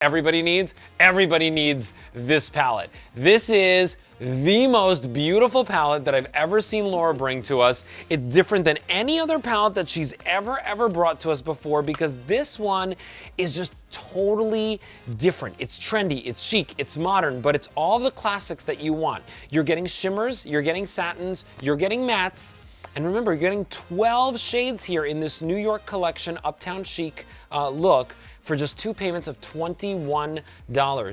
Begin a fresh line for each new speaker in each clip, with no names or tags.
everybody needs this palette. This is the most beautiful palette that I've ever seen Laura bring to us. It's different than any other palette that she's ever brought to us before, because this one is just totally different. It's trendy, it's chic, it's modern, but it's all the classics that you want. You're getting shimmers, you're getting satins, you're getting mattes, and remember, you're getting 12 shades here in this New York collection Uptown Chic look for just 2 payments of $21.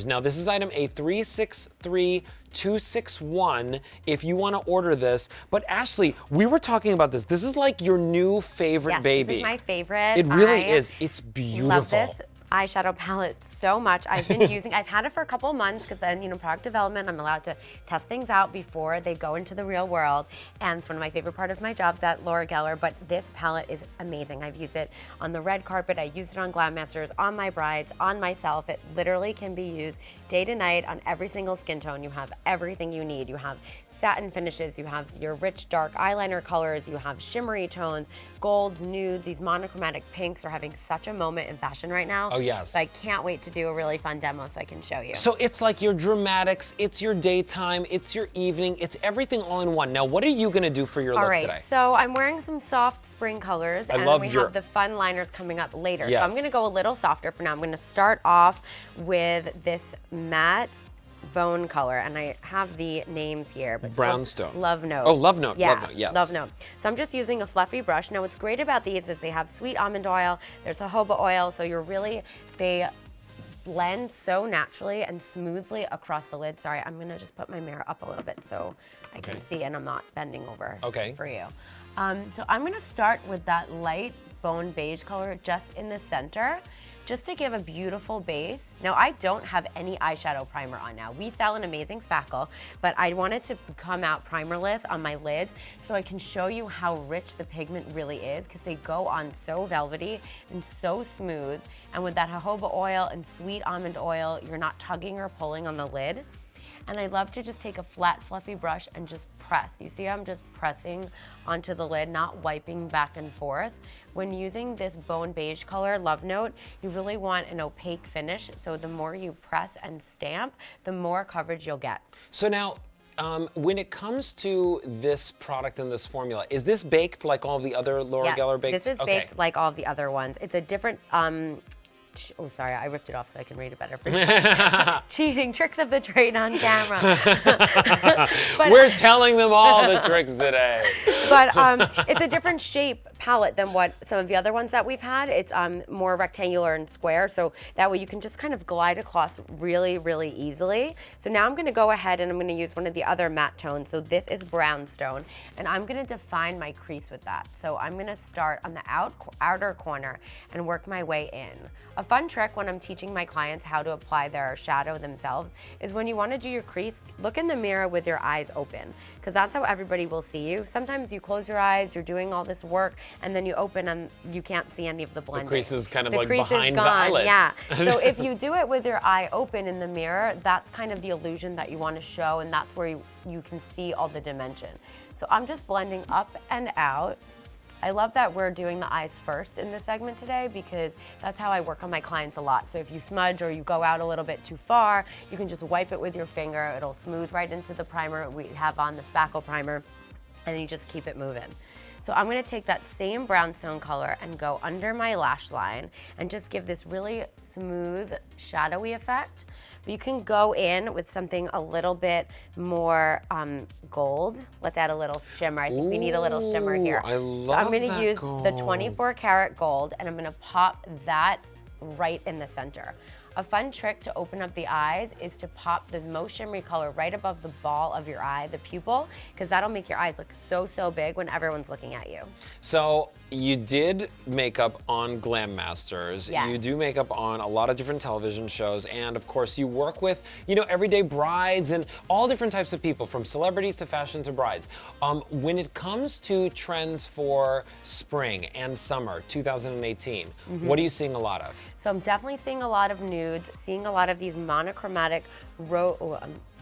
Now, this is item A363261 if you want to order this. But Ashley, we were talking about this. This is like your new favorite baby.
This is my favorite.
It really is. It's beautiful.
Love this eyeshadow palette so much. I've been I've had it for a couple of months because then, product development, I'm allowed to test things out before they go into the real world. And it's one of my favorite part of my jobs at Laura Geller, but this palette is amazing. I've used it on the red carpet, I used it on Glam Masters, on my brides, on myself. It literally can be used day to night on every single skin tone. You have everything you need. You have satin finishes, you have your rich dark eyeliner colors, you have shimmery tones, gold, nude. These monochromatic pinks are having such a moment in fashion right now.
Oh yes.
So I can't wait to do a really fun demo so I can show you.
So it's like your dramatics, it's your daytime, it's your evening, it's everything all in one. Now, what are you gonna do for your look today?
All right, so I'm wearing some soft spring colors, and we have the fun liners coming up later.
Yes.
So I'm gonna go a little softer for now. I'm gonna start off with this matte bone color, and I have the names here, but
Brownstone.
Love Note.
Oh, Love Note.
Yeah,
Love Note, yes.
Love Note. So I'm just using a fluffy brush. Now, what's great about these is they have sweet almond oil, there's jojoba oil, so they blend so naturally and smoothly across the lid. Sorry, I'm gonna just put my mirror up a little bit so I can see and I'm not bending over for you. So I'm gonna start with that light bone beige color just in the center, just to give a beautiful base. Now, I don't have any eyeshadow primer on now. We sell an amazing spackle, but I wanted to come out primerless on my lids so I can show you how rich the pigment really is, because they go on so velvety and so smooth. And with that jojoba oil and sweet almond oil, you're not tugging or pulling on the lid. And I love to just take a flat, fluffy brush and just press. You see, I'm just pressing onto the lid, not wiping back and forth. When using this bone beige color, Love Note, you really want an opaque finish. So the more you press and stamp, the more coverage you'll get.
So now, when it comes to this product and this formula, is this baked like all the other Laura Geller baked?
This is baked like all the other ones. It's a different, oh, sorry, I ripped it off so I can read it better for you. Cheating, tricks of the trade on camera.
But, we're telling them all the tricks today.
But it's a different shape palette than what some of the other ones that we've had. It's more rectangular and square, so that way you can just kind of glide across really, really easily. So now I'm gonna go ahead and I'm gonna use one of the other matte tones. So this is Brownstone, and I'm gonna define my crease with that. So I'm gonna start on the outer corner and work my way in. A fun trick when I'm teaching my clients how to apply their shadow themselves is when you want to do your crease, look in the mirror with your eyes open, because that's how everybody will see you. Sometimes you close your eyes, you're doing all this work, and then you open and you can't see any of the blending.
The crease is kind of
the
like
crease
behind
is
the
gone.
eyelid.
Yeah. So if you do it with your eye open in the mirror, that's kind of the illusion that you want to show, and that's where you can see all the dimension. So I'm just blending up and out. I love that we're doing the eyes first in this segment today, because that's how I work on my clients a lot. So if you smudge or you go out a little bit too far, you can just wipe it with your finger. It'll smooth right into the primer we have on, the spackle primer, and then you just keep it moving. So I'm gonna take that same brownstone color and go under my lash line and just give this really smooth, shadowy effect. But you can go in with something a little bit more gold. Let's add a little shimmer. I think we need a little shimmer here.
I love
so I'm gonna
that
use
gold.
the 24 karat gold, and I'm gonna pop that right in the center. A fun trick to open up the eyes is to pop the most shimmery color right above the ball of your eye, the pupil, because that'll make your eyes look so, so big when everyone's looking at you.
So you did makeup on Glam Masters.
Yes.
You do makeup on a lot of different television shows, and of course you work with, everyday brides and all different types of people, from celebrities to fashion to brides. When it comes to trends for spring and summer 2018, what are you seeing a lot of?
So I'm definitely seeing a lot of nudes, seeing a lot of these monochromatic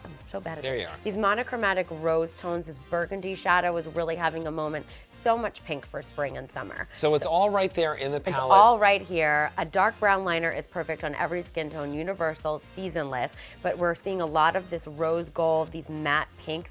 I'm so bad at
There
this.
you are.
These monochromatic rose tones, this burgundy shadow is really having a moment. So much pink for spring and summer.
So it's all right there in the palette.
It's all right here. A dark brown liner is perfect on every skin tone, universal, seasonless, but we're seeing a lot of this rose gold, these matte pink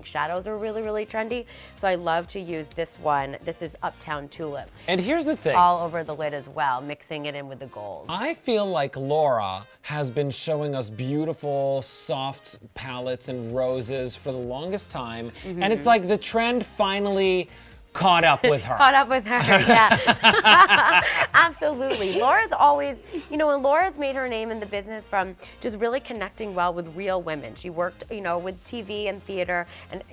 shadows are really, really trendy. So I love to use this one. This is Uptown Tulip.
And here's the thing.
All over the lid as well, mixing it in with the gold.
I feel like Laura has been showing us beautiful, soft palettes and roses for the longest time. And it's like the trend finally caught up with her.
Caught up with her, yeah. Absolutely. Laura's always, and Laura's made her name in the business from just really connecting well with real women. She worked, with TV and theater, and,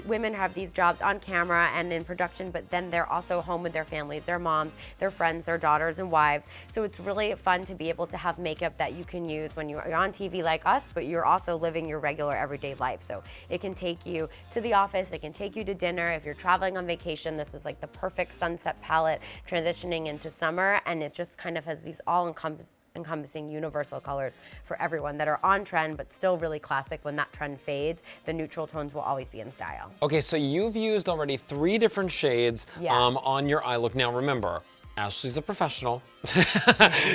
women have these jobs on camera and in production, but then they're also home with their families, their moms, their friends, their daughters and wives. So it's really fun to be able to have makeup that you can use when you're on TV like us, but you're also living your regular everyday life. So it can take you to the office, it can take you to dinner. If you're traveling on vacation, this is like the perfect sunset palette transitioning into summer, and it just kind of has these all-encompassing universal colors for everyone that are on trend but still really classic. When that trend fades, the neutral tones will always be in style.
Okay, so you've used already 3 different shades on your eye look. Now remember, Ashley's a professional.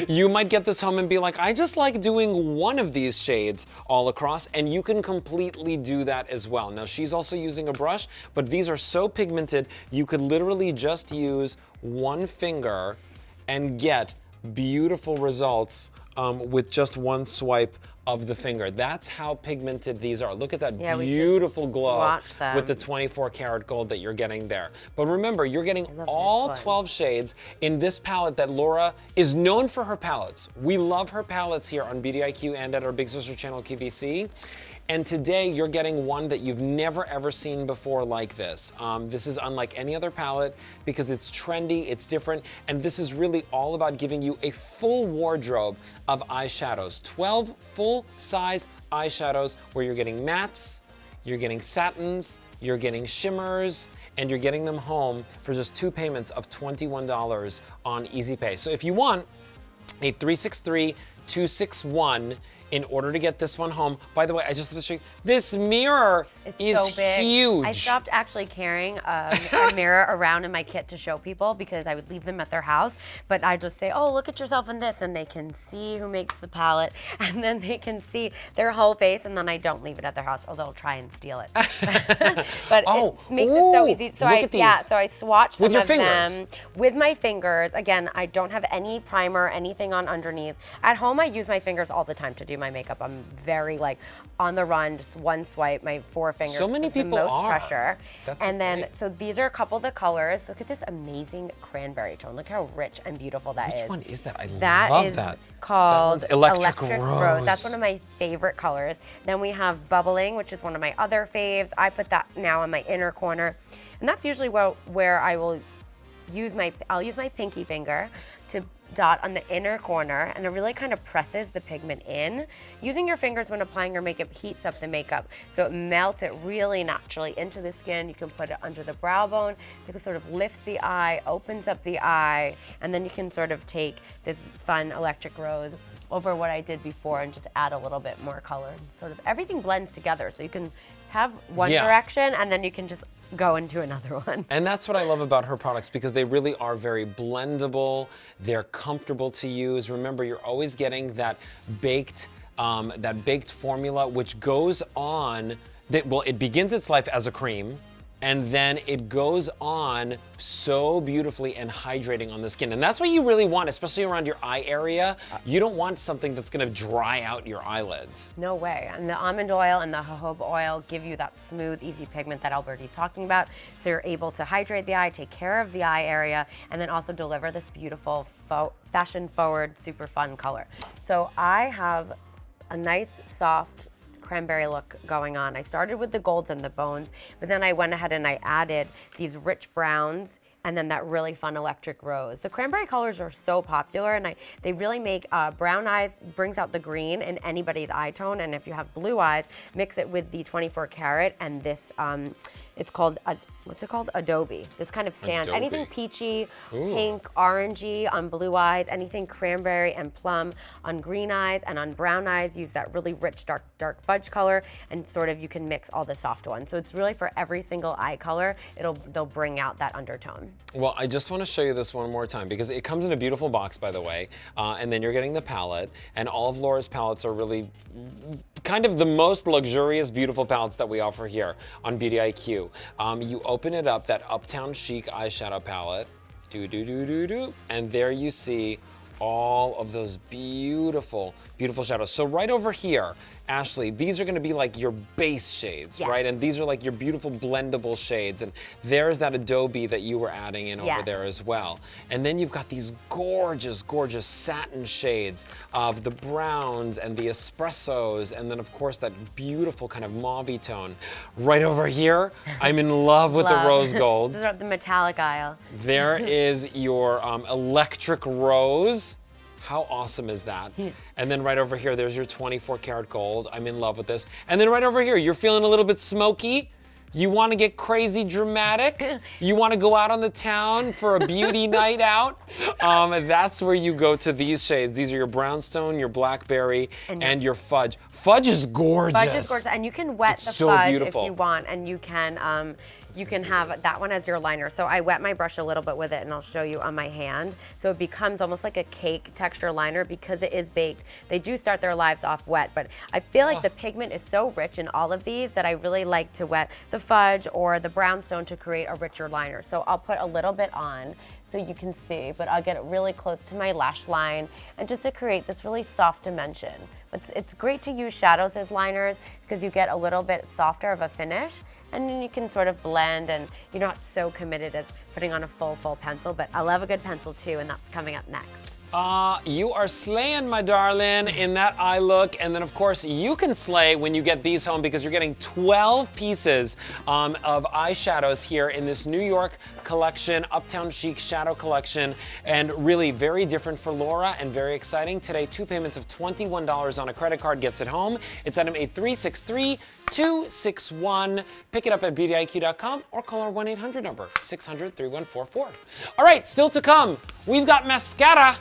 You might get this home and be like, I just like doing one of these shades all across, and you can completely do that as well. Now, she's also using a brush, but these are so pigmented, you could literally just use one finger and get beautiful results with just one swipe of the finger. That's how pigmented these are. Look at that beautiful glow with the 24 karat gold that you're getting there. But remember, you're getting all 12 shades in this palette that Laura is known for her palettes. We love her palettes here on BDIQ and at our big sister channel, QVC. And today you're getting one that you've never ever seen before like this. This is unlike any other palette because it's trendy, it's different, and this is really all about giving you a full wardrobe of eyeshadows. 12 full-size eyeshadows where you're getting mattes, you're getting satins, you're getting shimmers, and you're getting them home for just 2 payments of $21 on Easy Pay. So if you want a 363-261 in order to get this one home. By the way, I just have to show you, this mirror is
so big.
huge.
I stopped actually carrying a mirror around in my kit to show people because I would leave them at their house, but I just say, oh, look at yourself in this, and they can see who makes the palette, and then they can see their whole face, and then I don't leave it at their house, or they'll try and steal it. But it makes it so easy. So so I swatch some of them with my fingers. Again, I don't have any primer, anything on underneath. At home, I use my fingers all the time to do my makeup. I'm very on the run, just one swipe, my 4 fingers.
So many people
the most
are.
Pressure.
That's
and then,
great.
so these are a couple of the colors. Look at this amazing cranberry tone. Look how rich and beautiful that is.
Which one is that? I love that.
That is called
Electric Rose.
That's one of my favorite colors. Then we have Bubbling, which is one of my other faves. I put that now in my inner corner. And that's usually where I will use I'll use my pinky finger to dot on the inner corner, and it really kind of presses the pigment in. Using your fingers when applying your makeup heats up the makeup, so it melts it really naturally into the skin. You can put it under the brow bone. It sort of lifts the eye, opens up the eye, and then you can sort of take this fun electric rose over what I did before and just add a little bit more color. Sort of everything blends together, so you can have one direction and then you can just go into another one.
And that's what I love about her products, because they really are very blendable. They're comfortable to use. Remember, you're always getting that baked formula, which goes on. It begins its life as a cream, and then it goes on so beautifully and hydrating on the skin. And that's what you really want, especially around your eye area. You don't want something that's gonna dry out your eyelids.
No way. And the almond oil and the jojoba oil give you that smooth, easy pigment that Alberti's talking about. So you're able to hydrate the eye, take care of the eye area, and then also deliver this beautiful, fashion-forward, super fun color. So I have a nice, soft, cranberry look going on. I started with the golds and the bones, but then I went ahead and I added these rich browns and then that really fun electric rose. The cranberry colors are so popular, and they really make brown eyes, brings out the green in anybody's eye tone, and if you have blue eyes, mix it with the 24 karat and this, it's called what's it called? Adobe. This kind of sand.
Adobe.
Anything peachy,
Ooh.
pink, orangey on blue eyes, anything cranberry and plum on green eyes, and on brown eyes, use that really rich, dark fudge color, and sort of you can mix all the soft ones. So it's really for every single eye color, they'll bring out that undertone.
Well, I just want to show you this one more time because it comes in a beautiful box, by the way, and then you're getting the palette, and all of Laura's palettes are really kind of the most luxurious, beautiful palettes that we offer here on Beauty IQ. You open it up, that Uptown Chic eyeshadow palette, and there you see all of those beautiful, beautiful shadows. So right over here, Ashley, these are gonna be like your base shades,
yes.
right? And these are like your beautiful blendable shades. And there's that Adobe that you were adding in
yes.
over there as well. And then you've got these gorgeous, gorgeous satin shades of the browns and the espressos, and then of course that beautiful kind of mauve-y tone. Right over here, I'm in love with the rose gold.
This is the metallic aisle.
There is your electric rose. How awesome is that? And then right over here, there's your 24 karat gold. I'm in love with this. And then right over here, you're feeling a little bit smoky. You want to get crazy dramatic. You want to go out on the town for a beauty night out. That's where you go to these shades. These are your brownstone, your blackberry, and your fudge. Fudge is gorgeous.
Fudge is gorgeous, and you can wet the
so
fudge
beautiful.
if you want, and you can have that one as your liner. So I wet my brush a little bit with it, and I'll show you on my hand. So it becomes almost like a cake texture liner because it is baked. They do start their lives off wet, but I feel like the pigment is so rich in all of these that I really like to wet the fudge or the brownstone to create a richer liner. So I'll put a little bit on so you can see, but I'll get it really close to my lash line and just to create this really soft dimension. It's great to use shadows as liners because you get a little bit softer of a finish, and then you can sort of blend, and you're not so committed as putting on a full pencil, but I love a good pencil too, and that's coming up next.
You are slaying, my darling, in that eye look. And then, of course, you can slay when you get these home because you're getting 12 pieces of eyeshadows here in this New York collection, Uptown Chic Shadow Collection, and really very different for Laura and very exciting. Today, 2 payments of $21 on a credit card gets it home. It's item 8363-261. Pick it up at beautyiq.com or call our 1-800 number, 600-3144. All right, still to come, we've got mascara.